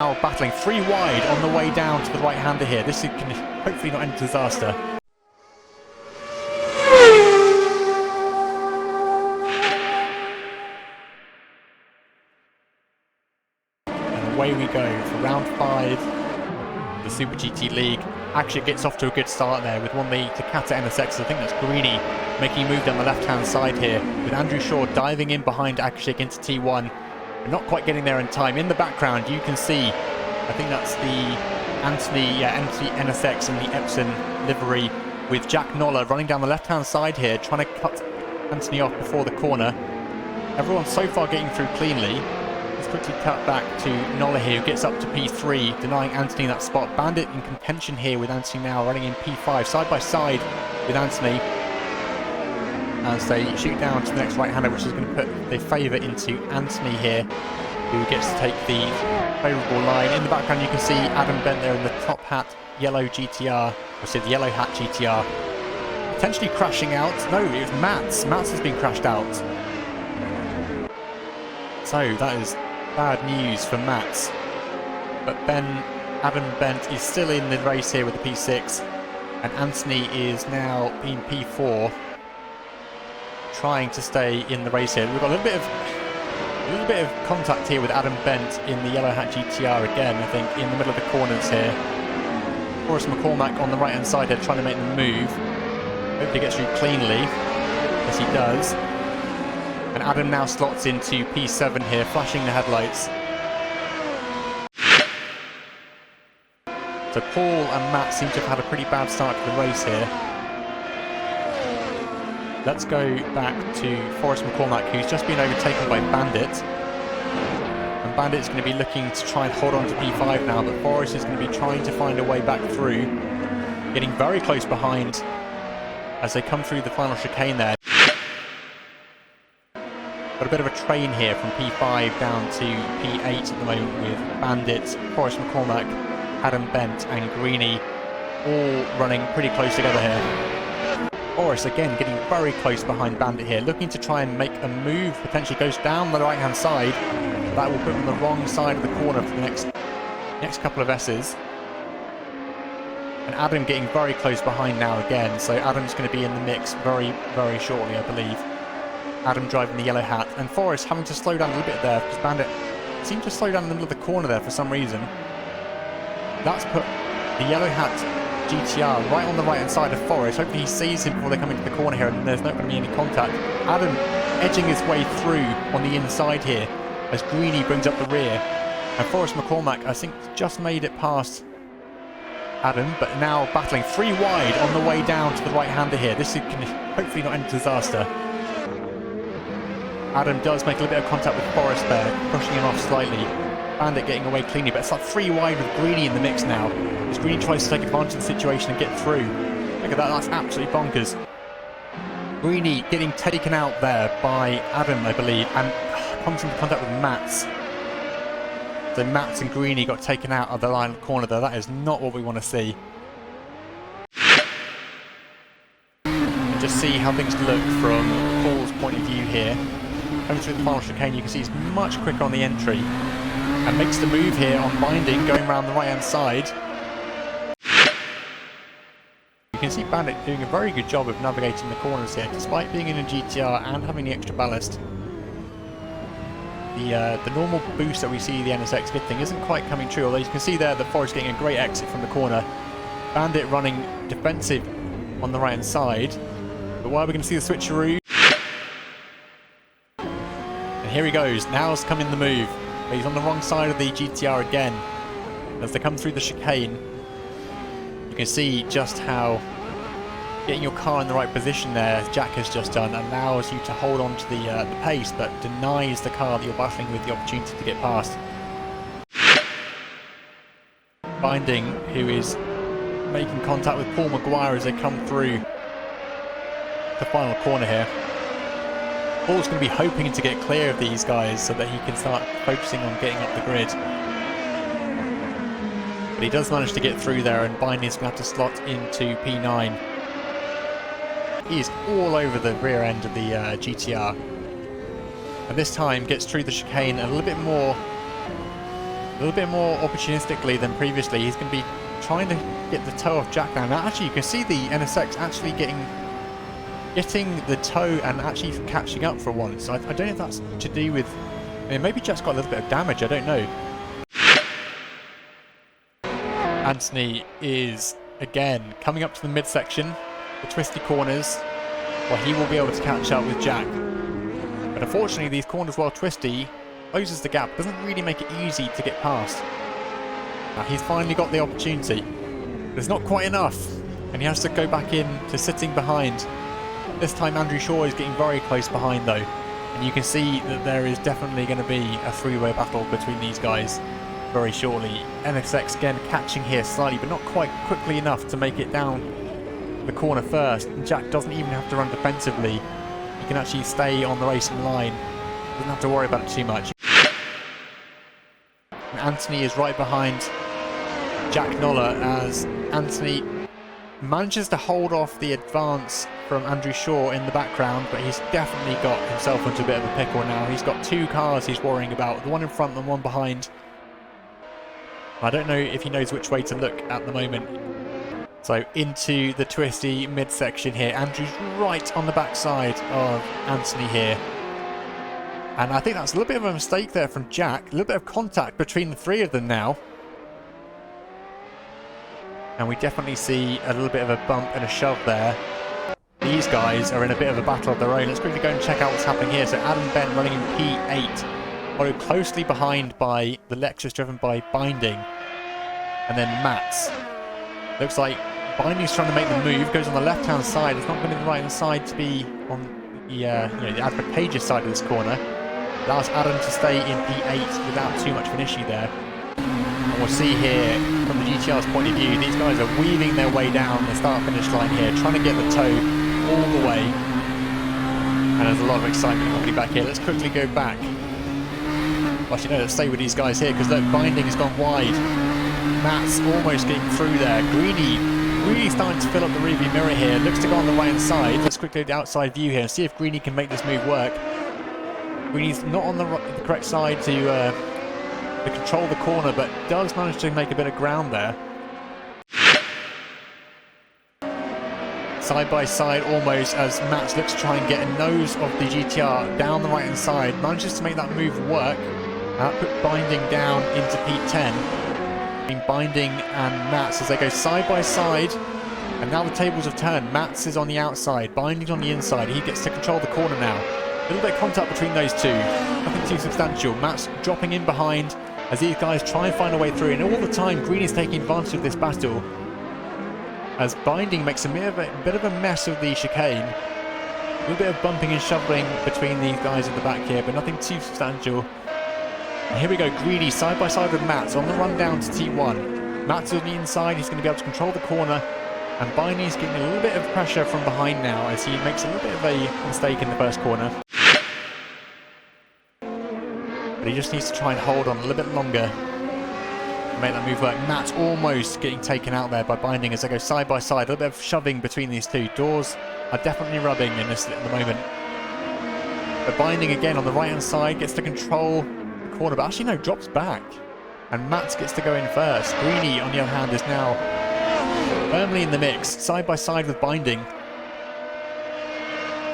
Now battling 3 wide on the way down to the right-hander here. This can hopefully not end in disaster. And away we go for round 5 of the Super GT League. Actually, it gets off to a good start there with one lead to Kata NSX. I think that's Greeny making a move down the left-hand side here, with Andrew Shaw diving in behind Akashik into T1. But not quite getting there in time. In the background, you can see, I think that's the Anthony NSX and the Epson livery, with Jack Noller running down the left-hand side here, trying to cut Anthony off before the corner. Everyone so far getting through cleanly. Let's quickly cut back to Noller here, who gets up to P3, denying Anthony that spot. Bandit in contention here with Anthony now running in P5, side by side with Anthony, as they shoot down to the next right-hander, which is going to put the favour into Anthony here, who gets to take the favourable line. In the background you can see Adam Bent there in the top hat yellow GTR, or say the yellow hat GTR, potentially crashing out. No, it was Mats. Mats has been crashed out. So that is bad news for Mats. But Adam Bent is still in the race here with the P6, and Anthony is now in P4, trying to stay in the race here. We've got a little bit of contact here with Adam Bent in the yellow hat GTR again, I think, in the middle of the corners here. Forrest McCormack on the right hand side here trying to make the move. Hopefully he gets through cleanly. Yes, he does. And Adam now slots into P7 here, flashing the headlights. So Paul and Matt seem to have had a pretty bad start to the race here. Let's go back to Forrest McCormack, who's just been overtaken by Bandit. And Bandit's going to be looking to try and hold on to P5 now, but Forrest is going to be trying to find a way back through, getting very close behind as they come through the final chicane there. Got a bit of a train here from P5 down to P8 at the moment, with Bandit, Forrest McCormack, Adam Bent and Greeny all running pretty close together here. Forrest again getting very close behind Bandit here, looking to try and make a move, potentially goes down the right hand side. That will put him on the wrong side of the corner for the next couple of S's. And Adam getting very close behind now again, so Adam's going to be in the mix very, very shortly, I believe. Adam driving the yellow hat, and Forrest having to slow down a little bit there, because Bandit seemed to slow down in the middle of the corner there for some reason. That's put the yellow hat GTR right on the right hand side of Forrest. Hopefully he sees him before they come into the corner here and there's not going to be any contact. Adam edging his way through on the inside here as Greeny brings up the rear, and Forrest McCormack I think just made it past Adam, but now battling 3 wide on the way down to the right hander here. This can hopefully not end in disaster. Adam does make a little bit of contact with Forrest there, pushing him off slightly. Bandit getting away cleanly, but it's like 3 wide with Greeny in the mix now, as Greeny tries to take advantage of the situation and get through. Look at that, that's absolutely bonkers. Greeny getting taken out there by Adam, I believe, and comes into contact with Mats. So Mats and Greeny got taken out of the line of the corner there. That is not what we want to see. And just see how things look from Paul's point of view here. Coming through the final chicane, you can see he's much quicker on the entry, and makes the move here on Binding, going around the right hand side. You can see Bandit doing a very good job of navigating the corners here, despite being in a GTR and having the extra ballast. The normal boost that we see the NSX getting isn't quite coming true, although you can see there that Forrest getting a great exit from the corner. Bandit running defensive on the right hand side, but while we're going to see the switcheroo, and here he goes, now's coming the move. But he's on the wrong side of the GTR again. As they come through the chicane, you can see just how getting your car in the right position there, as Jack has just done, allows you to hold on to the pace, but denies the car that you're battling with the opportunity to get past. Binding, who is making contact with Paul Maguire as they come through the final corner here. Paul's going to be hoping to get clear of these guys so that he can start focusing on getting up the grid. But he does manage to get through there, and Binding's going to have to slot into P9. He's all over the rear end of the GTR. And this time gets through the chicane a little bit more A little bit more opportunistically than previously. He's going to be trying to get the toe off Jack now. Now, actually, you can see the NSX actually getting the toe and actually catching up for once. I don't know if that's to do with... I mean, maybe Jack's got a little bit of damage, I don't know. Anthony is, again, coming up to the midsection, the twisty corners, where he will be able to catch up with Jack. But unfortunately, these corners, while twisty, closes the gap, doesn't really make it easy to get past. Now, he's finally got the opportunity, but it's not quite enough, and he has to go back in to sitting behind. This time Andrew Shaw is getting very close behind though, and you can see that there is definitely going to be a three-way battle between these guys very shortly. NSX again catching here slightly, but not quite quickly enough to make it down the corner first. And Jack doesn't even have to run defensively. He can actually stay on the racing line. Doesn't have to worry about it too much. And Anthony is right behind Jack Noller as Anthony manages to hold off the advance from Andrew Shaw in the background, but he's definitely got himself into a bit of a pickle now. He's got two cars he's worrying about, the one in front and one behind. I don't know if he knows which way to look at the moment. So into the twisty midsection here. Andrew's right on the backside of Anthony here. And I think that's a little bit of a mistake there from Jack. A little bit of contact between the three of them now. And we definitely see a little bit of a bump and a shove there. These guys are in a bit of a battle of their own. Let's quickly go and check out what's happening here. So Adam Bent running in P8, followed closely behind by the Lexus driven by Binding. And then Mats. Looks like Binding's trying to make the move, goes on the left-hand side. It's not going to be the right-hand side to be on the, the advantageous side of this corner. Allows Adam to stay in P8 without too much of an issue there. And we'll see here, from the GTR's point of view, these guys are weaving their way down the start-finish line here, trying to get the toe all the way. And there's a lot of excitement happening back here. Let's quickly go back. Well, actually, no, let's stay with these guys here, because look, Binding has gone wide. Matt's almost getting through there. Greeny really starting to fill up the rearview mirror here. Looks to go on the right-hand side. Let's quickly go to the outside view here and see if Greeny can make this move work. Greeny's not on the correct side to control the corner, but does manage to make a bit of ground there. Side by side almost, as Matt looks to try and get a nose of the GTR down the right hand side, manages to make that move work. That put Binding down into P10. Between Binding and Mats as they go side by side, and now the tables have turned. Mats is on the outside, Binding's on the inside. He gets to control the corner now. A little bit of contact between those two, nothing too substantial. Mats dropping in behind as these guys try and find a way through, and all the time Green is taking advantage of this battle as Binding makes a bit of a mess of the chicane. A little bit of bumping and shoveling between these guys at the back here, but nothing too substantial. And here we go, Greeny side by side with Mats on the run down to T1. Mats on the inside, he's going to be able to control the corner, and Binding's getting a little bit of pressure from behind now as he makes a little bit of a mistake in the first corner. But he just needs to try and hold on a little bit longer to make that move work. Matt's almost getting taken out there by Binding as they go side by side. A little bit of shoving between these two. Doors are definitely rubbing in this at the moment. But Binding again on the right hand side gets to control the corner, but actually no, drops back. And Matt gets to go in first. Greeny on the other hand is now firmly in the mix, side by side with Binding.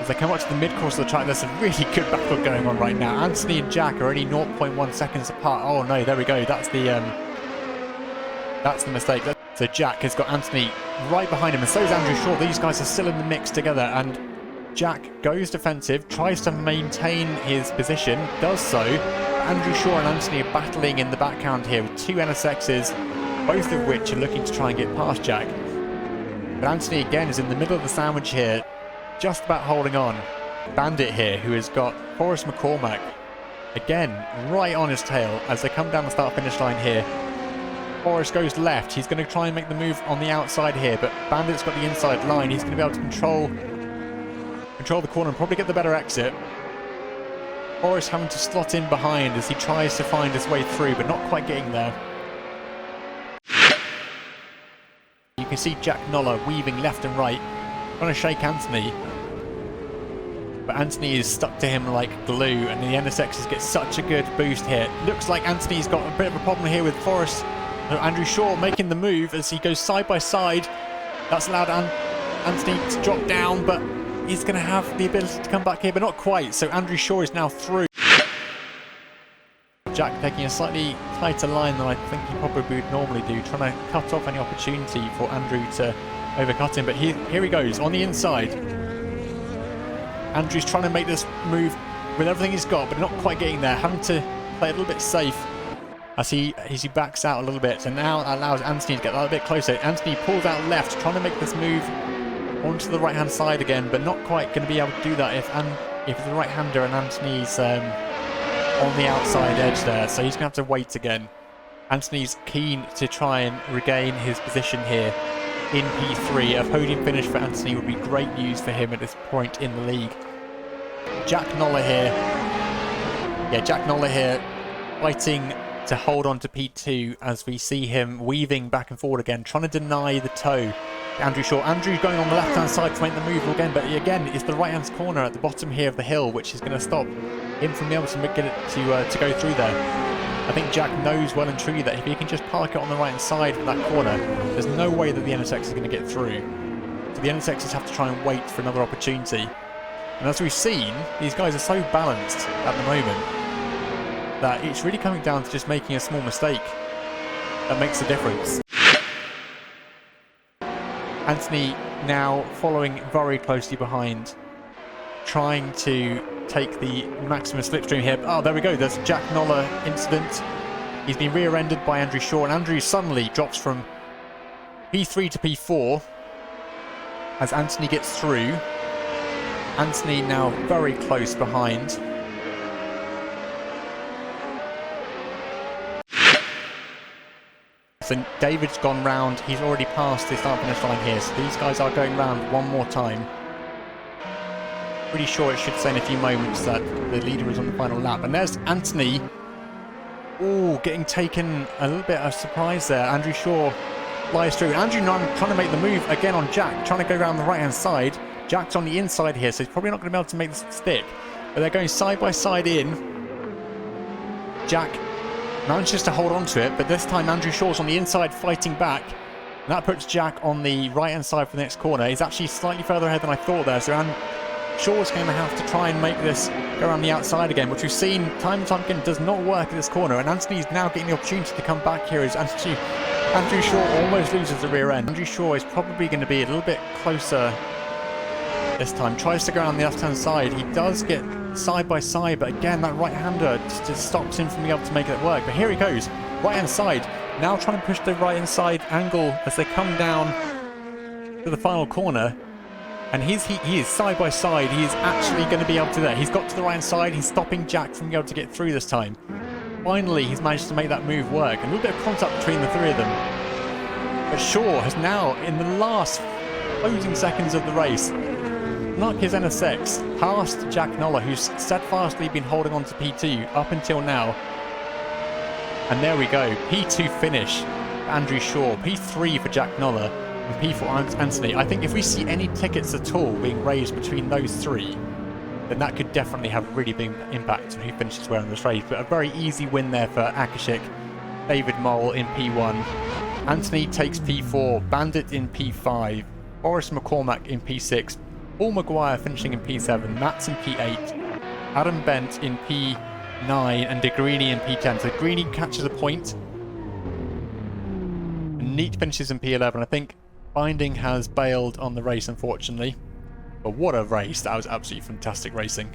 As they come up to the mid-course of the track, there's a really good battle going on right now. Anthony and Jack are only 0.1 seconds apart. Oh no, there we go. That's the mistake. So Jack has got Anthony right behind him, and so is Andrew Shaw. These guys are still in the mix together, and Jack goes defensive, tries to maintain his position, does so. Andrew Shaw and Anthony are battling in the background here with two NSXs, both of which are looking to try and get past Jack. But Anthony again is in the middle of the sandwich here, just about holding on. Bandit here, who has got Forrest McCormack, again, right on his tail as they come down the start-finish line here. Forrest goes left. He's going to try and make the move on the outside here, but Bandit's got the inside line. He's going to be able to control the corner and probably get the better exit. Forrest having to slot in behind as he tries to find his way through, but not quite getting there. You can see Jack Noller weaving left and right, trying to shake Anthony. but Anthony is stuck to him like glue, and the NSXs get such a good boost here. Looks like Anthony's got a bit of a problem here with Forrest. Andrew Shaw making the move as he goes side by side. That's allowed Anthony to drop down, but he's going to have the ability to come back here, but not quite. So Andrew Shaw is now through. Jack taking a slightly tighter line than I think he probably would normally do, trying to cut off any opportunity for Andrew to overcut him. But here he goes on the inside. Andrew's trying to make this move with everything he's got, but not quite getting there, having to play a little bit safe as he backs out a little bit. And now that allows Anthony to get a little bit closer. Anthony pulls out left, trying to make this move onto the right-hand side again, but not quite going to be able to do that if the right-hander and Anthony's on the outside edge there, so he's going to have to wait again. Anthony's keen to try and regain his position here in P3. A podium finish for Anthony would be great news for him at this point in the league. Jack Noller here. Yeah, Jack Noller here fighting to hold on to P2 as we see him weaving back and forward again, trying to deny the toe. Andrew Shaw. Andrew going on the left-hand side to make the move again, but again, it's the right-hand corner at the bottom here of the hill, which is going to stop him from being able to get it to go through there. I think Jack knows well and truly that if he can just park it on the right-hand side of that corner, there's no way that the NSX is going to get through. So the NSXs have to try and wait for another opportunity. And as we've seen, these guys are so balanced at the moment that it's really coming down to just making a small mistake that makes a difference. Anthony now following very closely behind, trying to take the maximum slipstream here. Oh, there we go. There's Jack Noller incident. He's been rear-ended by Andrew Shaw, and Andrew suddenly drops from P3 to P4 as Anthony gets through. Anthony now very close behind. So David's gone round. He's already passed the start-finish line here. So these guys are going round one more time. Pretty sure it should say in a few moments that the leader is on the final lap. And there's Anthony. Oh, getting taken a little bit of surprise there. Andrew Shaw flies through. Andrew now trying to make the move again on Jack, trying to go around the right-hand side. Jack's on the inside here, so he's probably not going to be able to make this stick. But they're going side by side in. Jack manages to hold on to it, but this time Andrew Shaw's on the inside fighting back. And that puts Jack on the right-hand side for the next corner. He's actually slightly further ahead than I thought there. So Shaw's going to have to try and make this go around the outside again, which we've seen time and time again does not work at this corner. And Anthony's now getting the opportunity to come back here as Andrew Shaw almost loses the rear end. Andrew Shaw is probably going to be a little bit closer this time. Tries to go around the left-hand side. He does get side by side, but again, that right-hander just stops him from being able to make it work. But here he goes, right-hand side. Now trying to push the right-hand side angle as they come down to the final corner. And he is side by side. He is actually going to be able to there. He's got to the right-hand side. He's stopping Jack from being able to get through this time. Finally, he's managed to make that move work. A little bit of contact between the three of them. But Shaw has now, in the last closing seconds of the race, knocked his NSX past Jack Noller, who's steadfastly been holding on to P2 up until now. And there we go. P2 finish for Andrew Shaw. P3 for Jack Noller. And P4 Anthony. I think if we see any tickets at all being raised between those three, then that could definitely have a really big impact on who finishes where in this race. But a very easy win there for Akashik. David Mole in P1. Anthony takes P4. Bandit in P5. Boris McCormack in P6. Paul Maguire finishing in P7. Mats in P8. Adam Bent in P9. And De Greeny in P10. So Greeny catches a point. And Neat finishes in P11. I think Binding has bailed on the race, unfortunately. But what a race. That was absolutely fantastic racing.